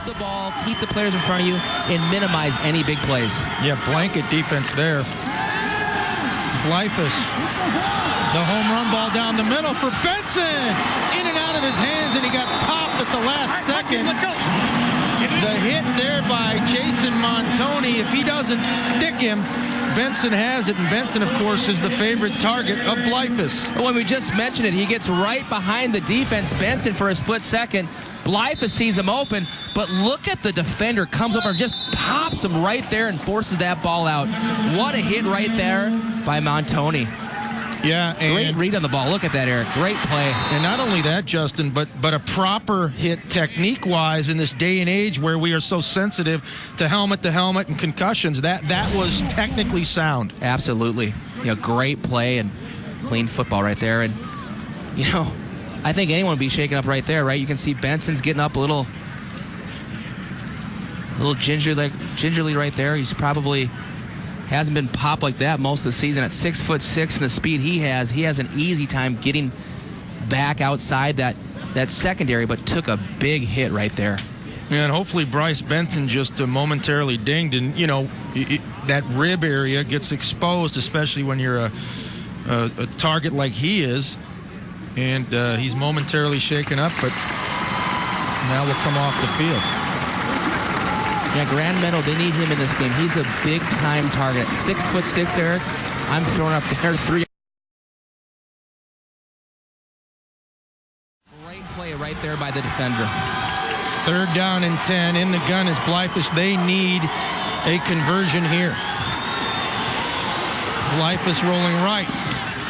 the ball, keep the players in front of you, and minimize any big plays. Yeah, blanket defense there. Blyfus, the home run ball down the middle for Benson. In and out of his hands, and he got popped at the last second. Let's go. The hit there by Jason Montoni. If he doesn't stick him, Benson has it, and Benson, of course, is the favorite target of Blyfus. When we just mentioned it, he gets right behind the defense, Benson, for a split second. Blyfus sees him open, but look at the defender, comes over and just pops him right there and forces that ball out. What a hit right there by Montoni. Yeah, and great read on the ball. Look at that, Eric. Great play. And not only that, Justin, but a proper hit technique-wise in this day and age where we are so sensitive to helmet and concussions. That was technically sound. Absolutely. Great play and clean football right there. And, I think anyone would be shaken up right there, right? You can see Benson's getting up a little gingerly right there. He's probably hasn't been popped like that most of the season. At 6'6" and the speed he has an easy time getting back outside that secondary, but took a big hit right there. And hopefully Bryce Benson just momentarily dinged, and that rib area gets exposed, especially when you're a target like he is. And he's momentarily shaken up, but now will come off the field. Yeah, Grand Meadow, they need him in this game. He's a big-time target. 6'6", Eric. I'm throwing up there 3. Great play right there by the defender. 3rd down and 10. In the gun is Blyfus. They need a conversion here. Blyfus rolling right.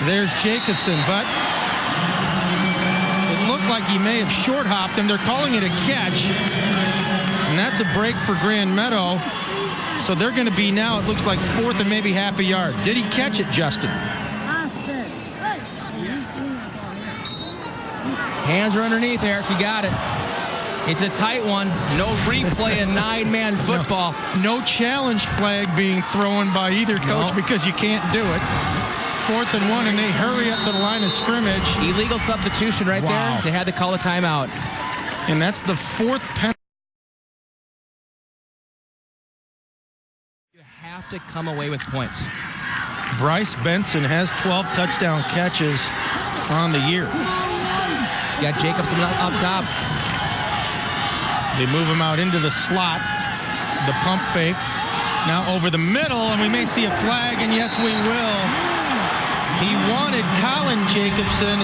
There's Jacobson, but it looked like he may have short-hopped him. They're calling it a catch. And that's a break for Grand Meadow. So they're going to be now, it looks like 4th and maybe half a yard. Did he catch it, Justin? Hands are underneath, Eric. You got it. It's a tight one. No replay in 9-man football. No challenge flag being thrown by either coach because you can't do it. 4th and 1, and they hurry up to the line of scrimmage. Illegal substitution right there. They had to call a timeout. And that's the 4th penalty. Have to come away with points. Bryce Benson has 12 touchdown catches on the year. Got Jacobson up top. They move him out into the slot. The pump fake. Now over the middle, and we may see a flag, and yes, we will. He wanted Colin Jacobson,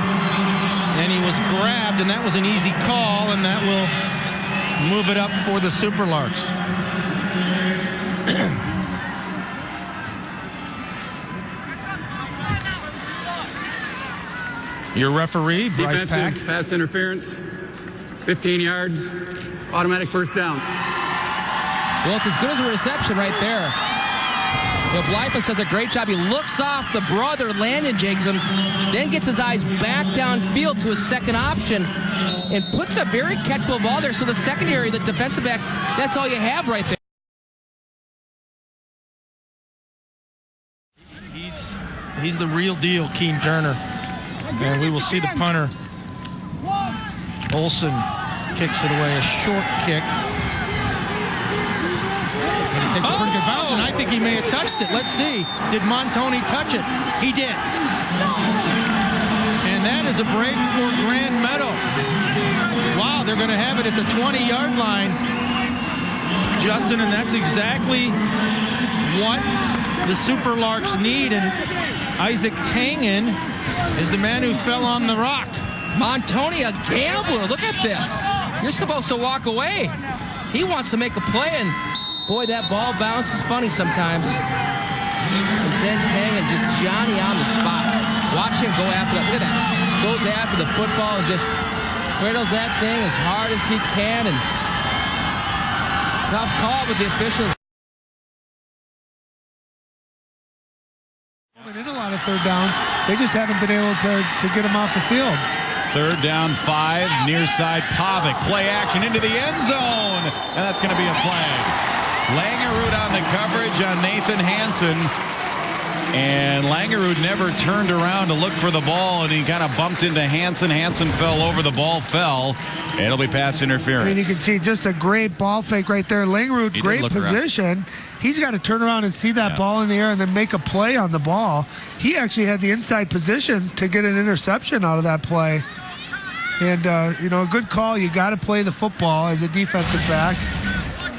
and he was grabbed, and that was an easy call, and that will move it up for the Superlarks. Your referee, Bryce Pack. Defensive pass interference, 15 yards, automatic 1st down. Well, it's as good as a reception right there. Blyfus does a great job. He looks off the brother, Landon Jacobson, then gets his eyes back downfield to his second option and puts a very catchable ball there. So the secondary, the defensive back, that's all you have right there. He's the real deal, Keene Turner. And we will see the punter. Olsen kicks it away, a short kick. And he takes a pretty good bounce, and I think he may have touched it. Let's see. Did Montoni touch it? He did. And that is a break for Grand Meadow. Wow, they're going to have it at the 20-yard line. Justin, and that's exactly what the Superlarks need. And Isaac Tangen is the man who fell on the rock. Montoni, a gambler. Look at this. You're supposed to walk away. He wants to make a play, and boy, that ball bounces funny sometimes. And then Tangen, just Johnny on the spot. Watch him go after that. Look at that. Goes after the football and just cradles that thing as hard as he can. And tough call with the officials. In a lot of 3rd downs, they just haven't been able to get them off the field. 3rd down, 5, near side, Pavic, play action into the end zone, and that's going to be a flag. Langerud on the coverage on Nathan Hansen. And Langerud never turned around to look for the ball, and he kind of bumped into Hansen. Hansen fell over. The ball fell. And it'll be pass interference. And you can see just a great ball fake right there. Langerud, great position. Around. He's got to turn around and see that ball in the air and then make a play on the ball. He actually had the inside position to get an interception out of that play. And, a good call. You got to play the football as a defensive back.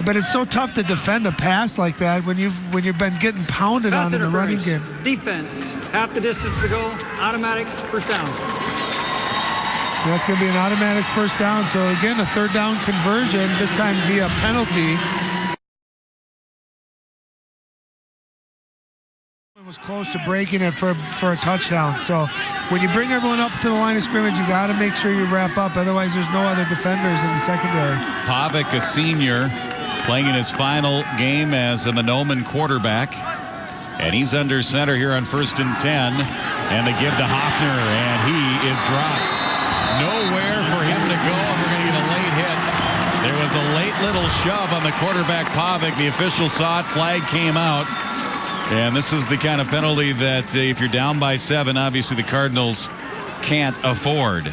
But it's so tough to defend a pass like that when you've been getting pounded on in the running game. Defense, half the distance to go, automatic first down. That's going to be an automatic first down. So, again, a third down conversion, this time via penalty. It was close to breaking it for a touchdown. So, when you bring everyone up to the line of scrimmage, you got to make sure you wrap up. Otherwise, there's no other defenders in the secondary. Pavic, a senior, playing in his final game as a Monoman quarterback. And he's under center here on 1st and 10. And they give to Hoffner, and he is dropped. Nowhere for him to go, and we're going to get a late hit. There was a late little shove on the quarterback, Pavic. The official saw it. Flag came out. And this is the kind of penalty that if you're down by 7, obviously the Cardinals can't afford.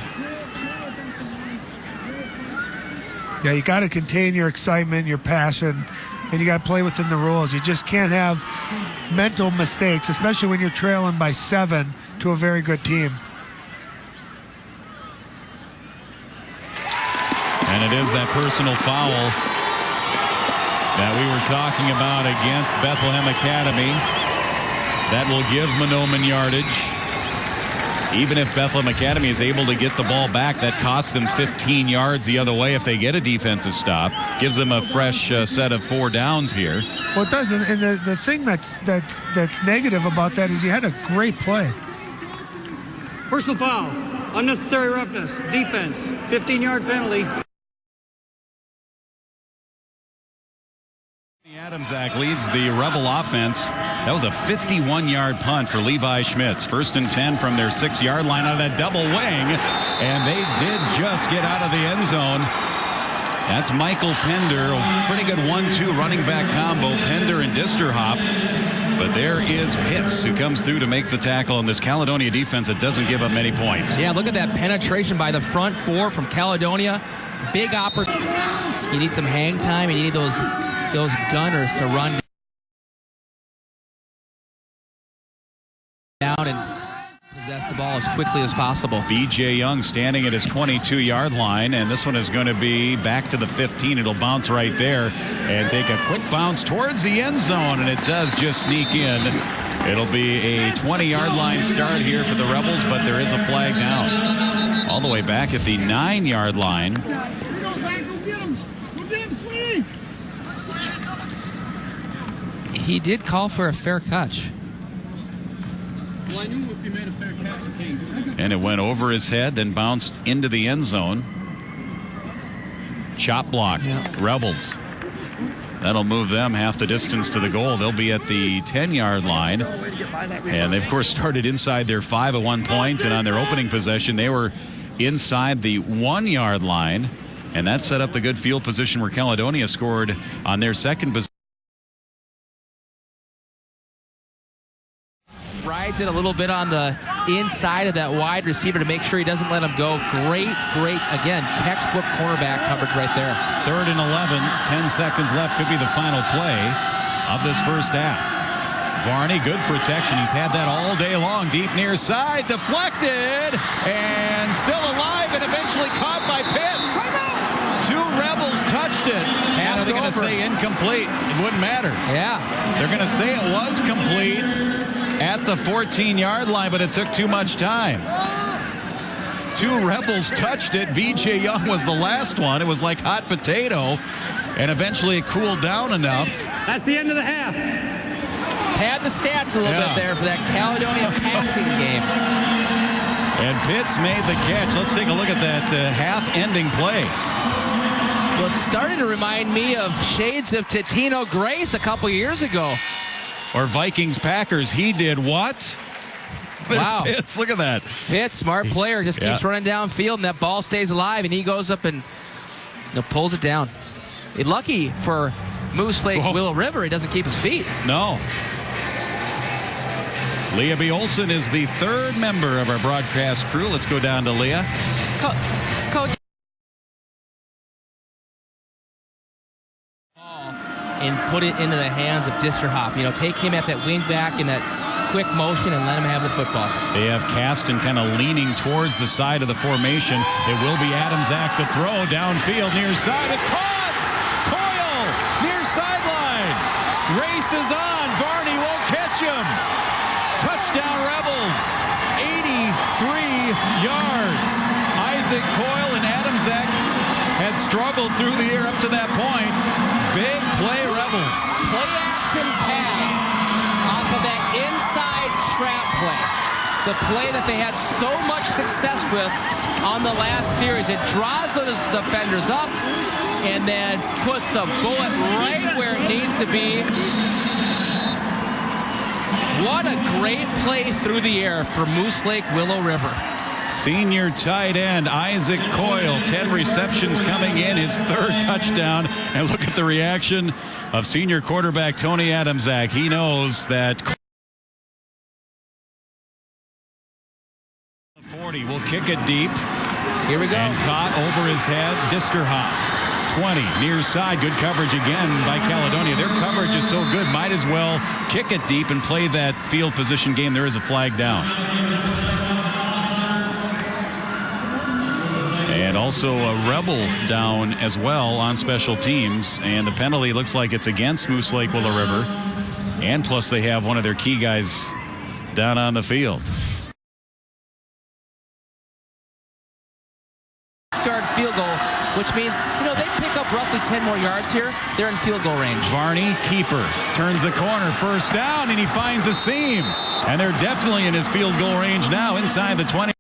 Yeah, you got to contain your excitement, your passion, and you got to play within the rules. You just can't have mental mistakes, especially when you're trailing by 7 to a very good team. And it is that personal foul that we were talking about against Bethlehem Academy. That will give Monoman yardage. Even if Bethlehem Academy is able to get the ball back, that costs them 15 yards the other way if they get a defensive stop. Gives them a fresh set of 4 downs here. Well, it doesn't. And the thing that's negative about that is you had a great play. Personal foul, unnecessary roughness, defense, 15-yard penalty. Adamczak leads the Rebel offense. That was a 51-yard punt for Levi Schmitz. 1st and 10 from their 6-yard line out of that double wing. And they did just get out of the end zone. That's Michael Pender. A pretty good 1-2 running back combo. Pender and Disterhop. But there is Pitts who comes through to make the tackle in this Caledonia defense that doesn't give up many points. Yeah, look at that penetration by the front 4 from Caledonia. Big opportunity. You need some hang time, and you need those gunners to run down and possess the ball as quickly as possible. B.J. Young standing at his 22-yard line, and this one is going to be back to the 15. It'll bounce right there and take a quick bounce towards the end zone, and it does just sneak in. It'll be a 20-yard line start here for the Rebels, but there is a flag down. All the way back at the 9-yard line. He did call for a fair catch. Well, I knew if he made a fair catch, he can't do that. And it went over his head, then bounced into the end zone. Chop block. Rebels. That'll move them half the distance to the goal. They'll be at the 10-yard line. And they, of course, started inside their 5 at one point, and on their opening possession, they were inside the 1-yard line. And that set up the good field position where Caledonia scored on their second possession. Rides it a little bit on the inside of that wide receiver to make sure he doesn't let him go. Great, again, textbook cornerback coverage right there. 3rd and 11, 10 seconds left. Could be the final play of this first half. Varney, good protection. He's had that all day long. Deep near side, deflected, and still alive, and eventually caught by Pitts. 2 Rebels touched it. And they're going to say incomplete. It wouldn't matter. Yeah. They're going to say it was complete at the 14-yard line, but it took too much time. 2 Rebels touched it. B.J. Young was the last one. It was like hot potato, and eventually it cooled down enough. That's the end of the half. Pad the stats a little bit there for that Caledonia passing game. And Pitts made the catch. Let's take a look at that half-ending play. Well, it started to remind me of shades of Titino Grace a couple years ago. Or Vikings-Packers. He did what? Wow. Pitts. Look at that. Pitts, smart player, just keeps running downfield, and that ball stays alive, and he goes up and pulls it down. Lucky for Moose Lake Willow River, he doesn't keep his feet. No. Leah B. Olson is the third member of our broadcast crew. Let's go down to Leah. Coach. And put it into the hands of Disterhop. Take him at that wing back in that quick motion and let him have the football. They have Caston kind of leaning towards the side of the formation. It will be Adamczak to throw downfield near side. It's caught! Coyle near sideline. Races on. Varney won't catch him. Touchdown Rebels. 83 yards. Isaac Coyle and Adamczak had struggled through the air up to that point. Big play Rebels. Play action pass off of that inside trap play. The play that they had so much success with on the last series. It draws those defenders up and then puts a bullet right where it needs to be. What a great play through the air for Moose Lake Willow River. Senior tight end Isaac Coyle, 10 receptions coming in, his third touchdown. And look at the reaction of senior quarterback Tony Adamczak. He knows that 40 will kick it deep. Here we go. And caught over his head. Disterhop. 20 near side. Good coverage again by Caledonia. Their coverage is so good, might as well kick it deep and play that field position game. There is a flag down. And also a Rebel down as well on special teams. And the penalty looks like it's against Moose Lake Willow River. And plus they have one of their key guys down on the field. Start field goal, which means, they pick up roughly 10 more yards here. They're in field goal range. Varney, keeper, turns the corner, first down, and he finds a seam. And they're definitely in his field goal range now, inside the 20.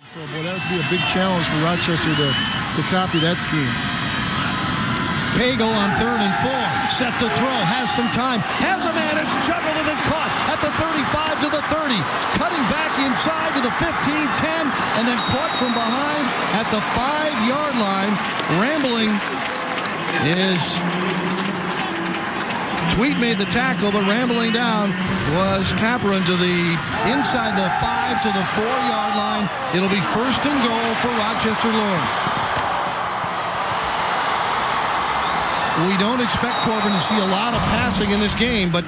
So, boy, that would be a big challenge for Rochester to copy that scheme. Pagel on 3rd and 4. Set to throw. Has some time. Has a man. It's juggled and then caught at the 35 to the 30. Cutting back inside to the 15, 10, and then caught from behind at the 5-yard line. Rambling is... Tweet made the tackle, but rambling down was Capron to the inside the 5 to the 4-yard line. It'll be 1st and goal for Rochester Lord. We don't expect Corbin to see a lot of passing in this game, but,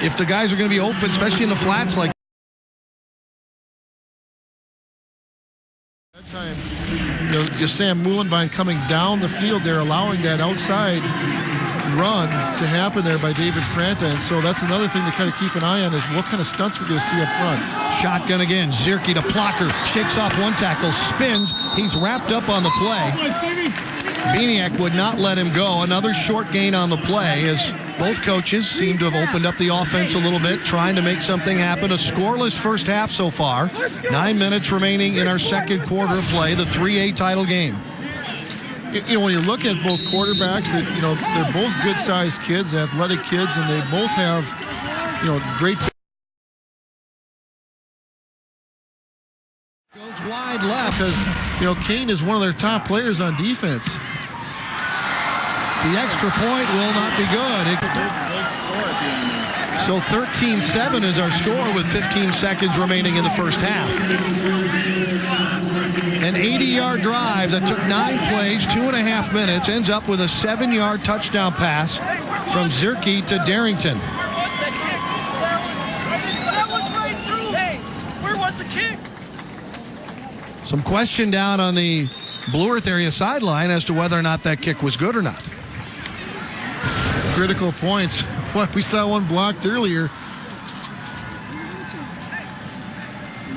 if the guys are going to be open, especially in the flats like that time, you Sam Muhlenbein coming down the field there, allowing that outside run to happen there by David Franta, and so that's another thing to kind of keep an eye on is what kind of stunts we're going to see up front. Shotgun again. Zierke to Plocker, shakes off one tackle, spins. He's wrapped up on the play. Beniak would not let him go. Another short gain on the play as both coaches seem to have opened up the offense a little bit, trying to make something happen. A scoreless first half so far. 9 minutes remaining in our second quarter of play, the 3A title game. When you look at both quarterbacks, they're both good-sized kids, athletic kids, and they both have, great. Goes wide left because, Kane is one of their top players on defense. The extra point will not be good. So 13-7 is our score with 15 seconds remaining in the first half. An 80-yard drive that took 9 plays, 2.5 minutes, ends up with a 7-yard touchdown pass from Zierke to Darrington. Where was the kick? Some question down on the Blue Earth area sideline as to whether or not that kick was good or not. Critical points. What, we saw one blocked earlier.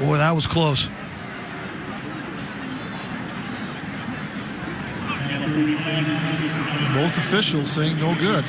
Boy, that was close. Both officials saying no good.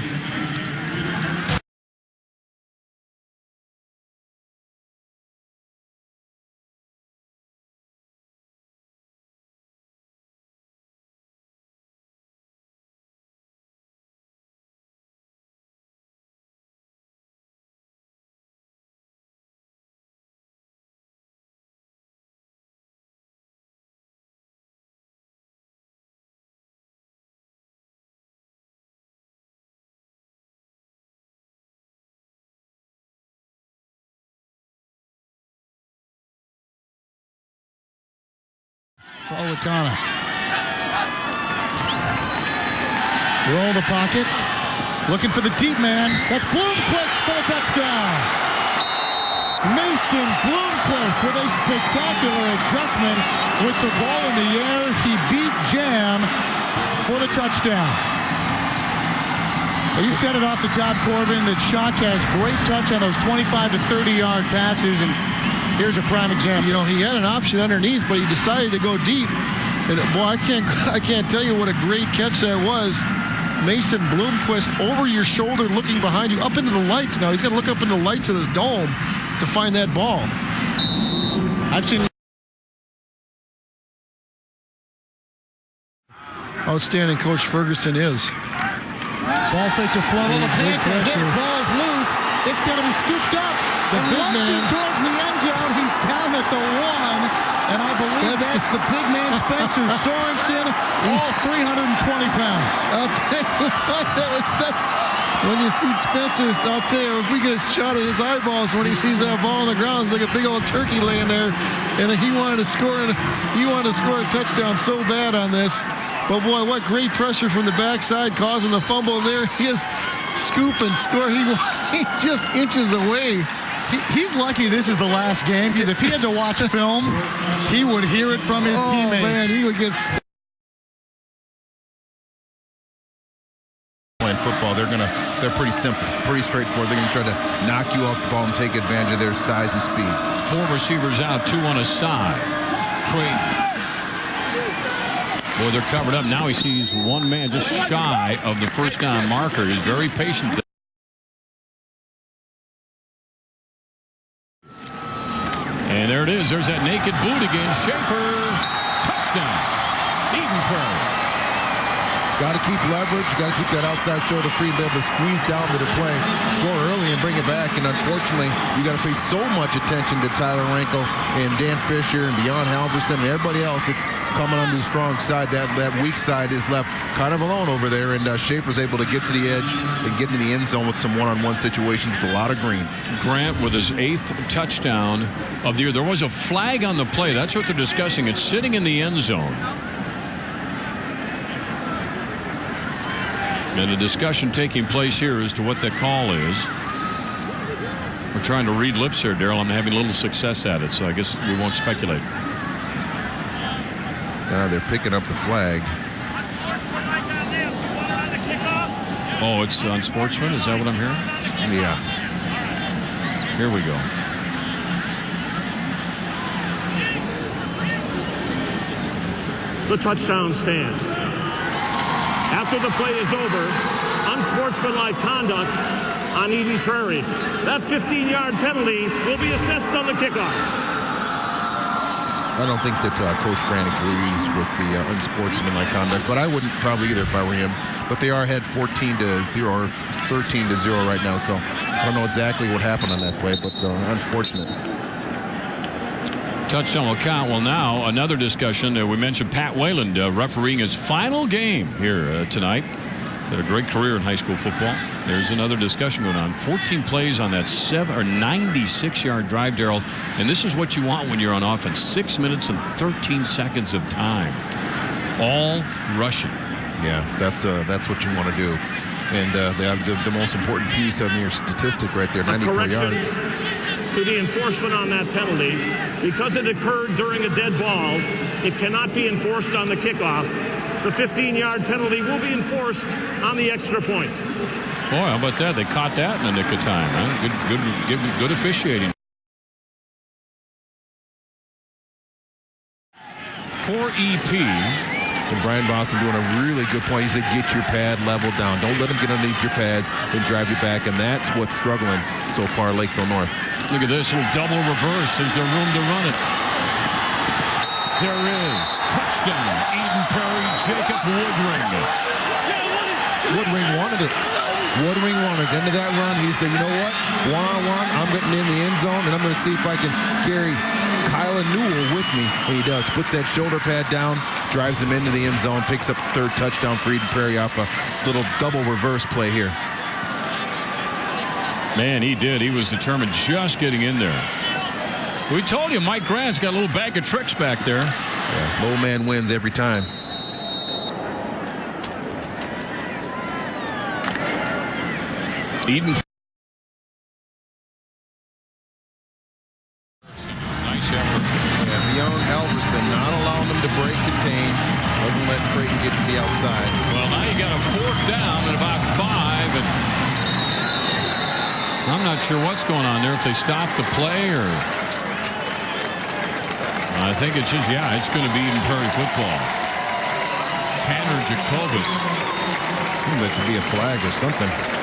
Politano. Roll the pocket. Looking for the deep man. That's Bloomquist for the touchdown. Mason Bloomquist with a spectacular adjustment with the ball in the air. He beat Jam for the touchdown. Well, you said it off the top, Corbin, that Shock has great touch on those 25 to 30-yard passes, and here's a prime example. You know, he had an option underneath, but he decided to go deep. And boy, I can't tell you what a great catch that was. Mason Bloomquist over your shoulder, looking behind you, up into the lights. Now he's got to look up in the lights of this dome to find that ball. I've seen outstanding Coach Ferguson is. Ball fake to Fleming. The Panther hit. Ball's loose. It's going to be scooped up. The big launching man towards the end zone. He's down at the 1. And I believe that's the big man Spencer Sorensen, all 320 pounds. I'll tell you what, that. When you see Spencer, I'll tell you, if we get a shot of his eyeballs when he sees that ball on the ground, it's like a big old turkey laying there. And he wanted to score a touchdown so bad on this. But boy, what great pressure from the backside causing the fumble. There he is, scoop and score. He's just inches away. He's lucky this is the last game, because if he had to watch film, he would hear it from his teammates. Oh, man, he would get... Playing football, they're pretty simple, pretty straightforward. They're going to try to knock you off the ball and take advantage of their size and speed. 4 receivers out, 2 on a side. Creighton. Boy, they're covered up. Now he sees one man just shy of the first down marker. He's very patient. And there it is. There's that naked boot again. Schaefer. Touchdown. Eden Prairie. Got to keep leverage. Got to keep that outside shoulder free and be able to squeeze down to the play, score early and bring it back. And unfortunately, you got to pay so much attention to Tyler Rankle and Dan Fisher and Beyond Halverson and everybody else that's coming on the strong side. That weak side is left kind of alone over there. And Schaefer's able to get to the edge and get into the end zone with some one-on-one situations with a lot of green. Grant with his 8th touchdown of the year. There was a flag on the play. That's what they're discussing. It's sitting in the end zone. And a discussion taking place here as to what the call is. We're trying to read lips here, Daryl. I'm having a little success at it, so I guess we won't speculate. They're picking up the flag. Oh, it's on Sportsman? Is that what I'm hearing? Yeah. Here we go. The touchdown stands. After the play is over, unsportsmanlike conduct on Eden Prairie. That 15-yard penalty will be assessed on the kickoff. I don't think that Coach Grant agrees with the unsportsmanlike conduct, but I wouldn't probably either if I were him. But they are ahead 14-0 or 13-0 right now, so I don't know exactly what happened on that play, but unfortunate. Touchdown will count. Well, now another discussion. We mentioned Pat Wayland refereeing his final game here tonight. He's had a great career in high school football. There's another discussion going on. 14 plays on that 96-yard drive, Daryl. And this is what you want when you're on offense. 6 minutes and 13 seconds of time. All rushing. Yeah, that's what you want to do. And they have the most important piece of your statistic right there, 94 yards. To the enforcement on that penalty, because it occurred during a dead ball, it cannot be enforced on the kickoff. The 15-yard penalty will be enforced on the extra point. Boy, how about that? They caught that in the nick of time. Huh? Good officiating. For EP. And Brian Boston doing a really good point. He said, get your pad level down. Don't let him get underneath your pads and drive you back. And that's what's struggling so far, Lakeville North. Look at this little double reverse. Is there room to run it? There is. Touchdown. Eden Prairie, Jacob Woodring. Woodring wanted it. Woodring wanted it. End of that run, he said, you know what? One-on-one, I'm getting in the end zone, and I'm going to see if I can carry Kylan Newell with me. And he does. Puts that shoulder pad down, drives him into the end zone, picks up the 3rd touchdown for Eden Prairie off a little double reverse play here. Man, he did. He was determined just getting in there. We told you Mike Grant's got a little bag of tricks back there. Yeah, low man wins every time. Eden. Nice effort. Yeah, Young Halverson not allowing them to break contain. Doesn't let Creighton get to the outside. Well, now you got a 4th down at about 5. And I'm not sure what's going on there. If they stop the play or. I think it's just, yeah, it's going to be Eden Prairie football. Tanner Jacobus. Seems like to be a flag or something.